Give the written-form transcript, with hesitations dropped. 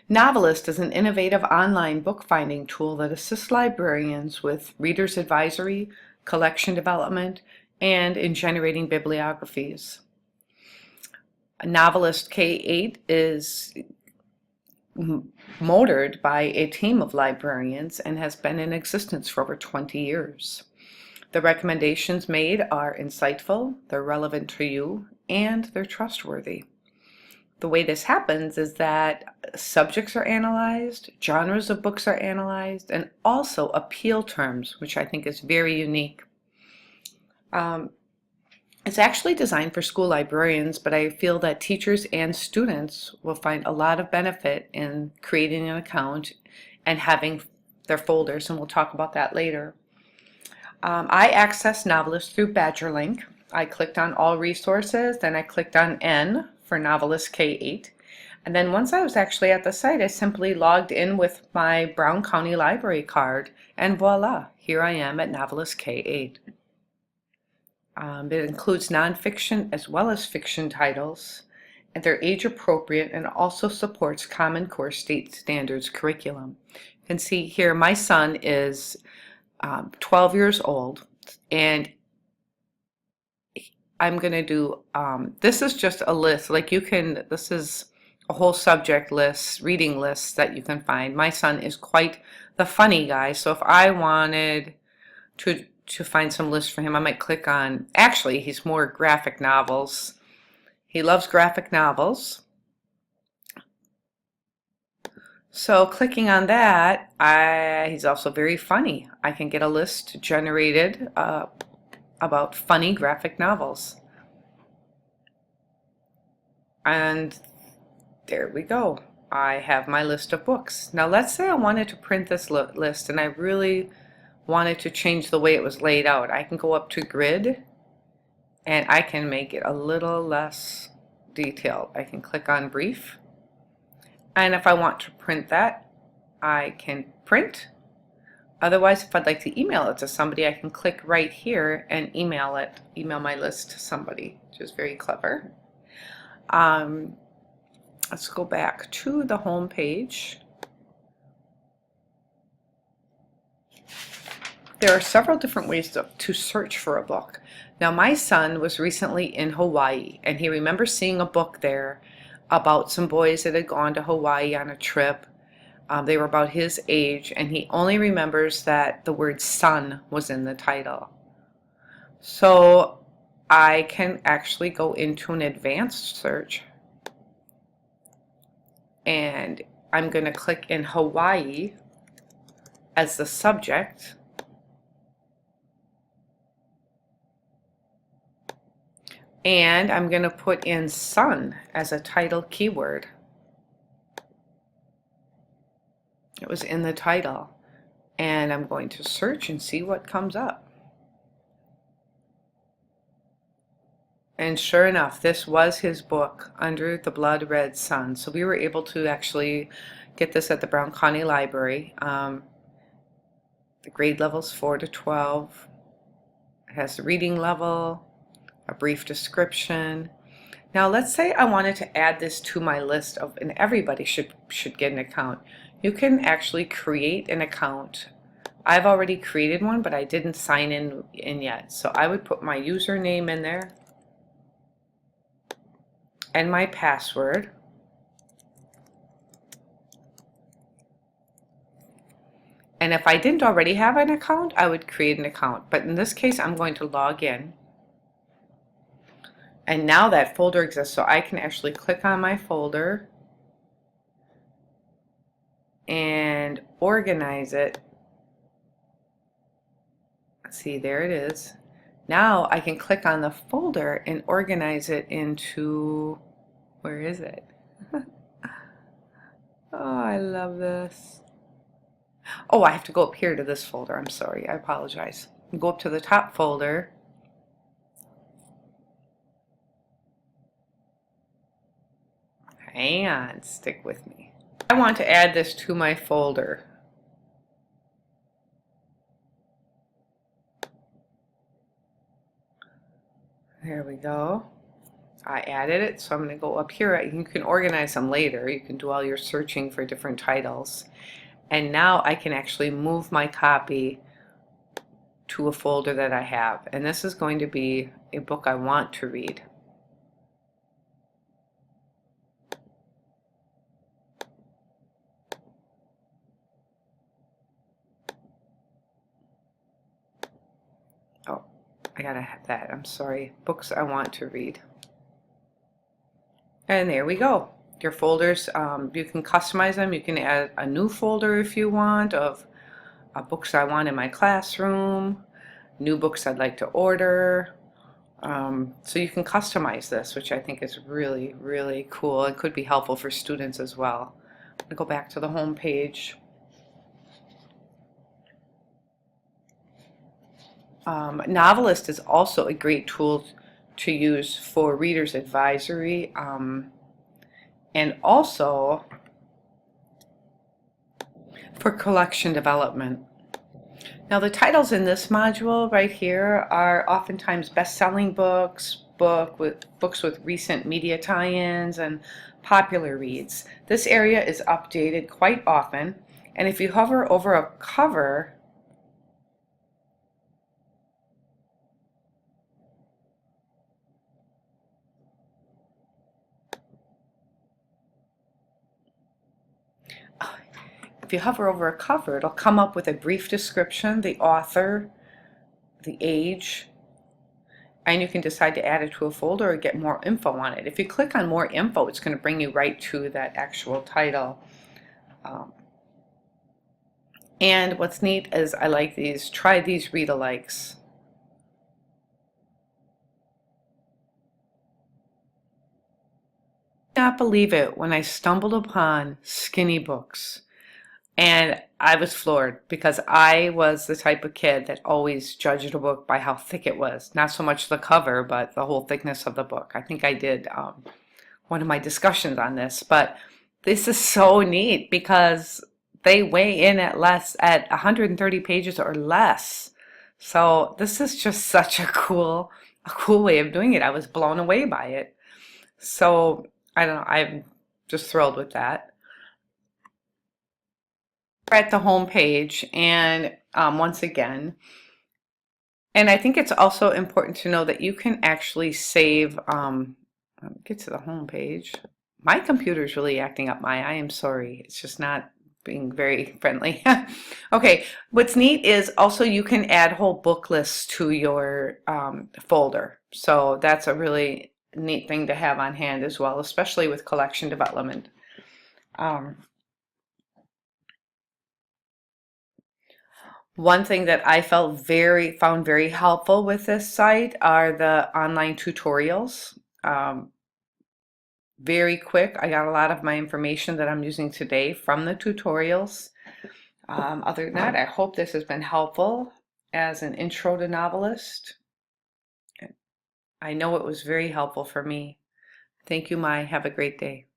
Novelist is an innovative online bookfinding tool that assists librarians with reader's advisory, collection development, and in generating bibliographies. Novelist K8 is motored by a team of librarians and has been in existence for over 20 years. The recommendations made are insightful, they're relevant to you, and they're trustworthy. The way this happens is that subjects are analyzed, genres of books are analyzed, and also appeal terms, which I think is very unique. It's actually designed for school librarians, but I feel that teachers and students will find a lot of benefit in creating an account and having their folders, and we'll talk about that later. I accessed Novelist through BadgerLink. I clicked on All Resources, then I clicked on N for Novelist K8. And then once I was actually at the site, I simply logged in with my Brown County Library card, and voila, here I am at Novelist K8. It includes nonfiction as well as fiction titles, and they're age appropriate and also supports Common Core State Standards curriculum. You can see here my son is 12 years old, and I'm going to do, this is just a list, like this is a whole subject list, reading lists that you can find. My son is quite the funny guy, so if I wanted to find some lists for him, I might click on, actually he's more graphic novels. He loves graphic novels. So clicking on that, he's also very funny. I can get a list generated about funny graphic novels. And there we go. I have my list of books. Now let's say I wanted to print this list and I really wanted to change the way it was laid out. I can go up to grid and I can make it a little less detailed. I can click on brief, and if I want to print that, I can print. Otherwise, if I'd like to email it to somebody, I can click right here and email my list to somebody, which is very clever. Let's go back to the home page. There are several different ways to search for a book. Now, my son was recently in Hawaii, and he remembers seeing a book there about some boys that had gone to Hawaii on a trip. They were about his age, and he only remembers that the word sun was in the title. So I can actually go into an advanced search, and I'm going to click in Hawaii as the subject. And I'm going to put in sun as a title keyword. It was in the title. And I'm going to search and see what comes up. And sure enough, this was his book, Under the Blood Red Sun. So we were able to actually get this at the Brown County Library. The grade level's 4 to 12. It has the reading level, a brief description. Now let's say I wanted to add this to my list of, and everybody should get an account. You can actually create an account. I've already created one, but I didn't sign in yet. So I would put my username in there and my password. And if I didn't already have an account, I would create an account. But in this case, I'm going to log in. And now that folder exists, so I can actually click on my folder and organize it. See, there it is. Now I can click on the folder and organize it into, where is it? Oh, I love this. Oh, I have to go up here to this folder. I'm sorry, I apologize. Go up to the top folder. Hang on, stick with me. I want to add this to my folder. There we go. I added it, so I'm going to go up here. You can organize them later. You can do all your searching for different titles. And now I can actually move my copy to a folder that I have. And this is going to be a book I want to read. Oh, I gotta have that. I'm sorry. Books I want to read. And there we go. Your folders, you can customize them. You can add a new folder if you want of books I want in my classroom, new books I'd like to order. So you can customize this, which I think is really, really cool and could be helpful for students as well. I'm gonna go back to the home page. Novelist is also a great tool to use for Reader's Advisory, and also for collection development. Now the titles in this module right here are oftentimes best-selling books, books with recent media tie-ins, and popular reads. This area is updated quite often, and if you hover over a cover, it'll come up with a brief description, the author, the age, and you can decide to add it to a folder or get more info on it. If you click on more info, it's going to bring you right to that actual title. And what's neat is I like these, try these read-alikes. I cannot believe it when I stumbled upon skinny books. And I was floored because I was the type of kid that always judged a book by how thick it was. Not so much the cover, but the whole thickness of the book. I think I did one of my discussions on this, but this is so neat because they weigh in at 130 pages or less. So this is just such a cool way of doing it. I was blown away by it. So I don't know, I'm just thrilled with that. At the home page, and once again, and I think it's also important to know that you can actually save, get to the home page. My computer's really acting up. I am sorry, it's just not being very friendly. Okay, what's neat is also you can add whole book lists to your folder, so that's a really neat thing to have on hand as well, especially with collection development. One thing that I found very helpful with this site are the online tutorials. Very quick. I got a lot of my information that I'm using today from the tutorials. Other than that, I hope this has been helpful as an intro to novelist. I know it was very helpful for me. Thank you, Mai. Have a great day.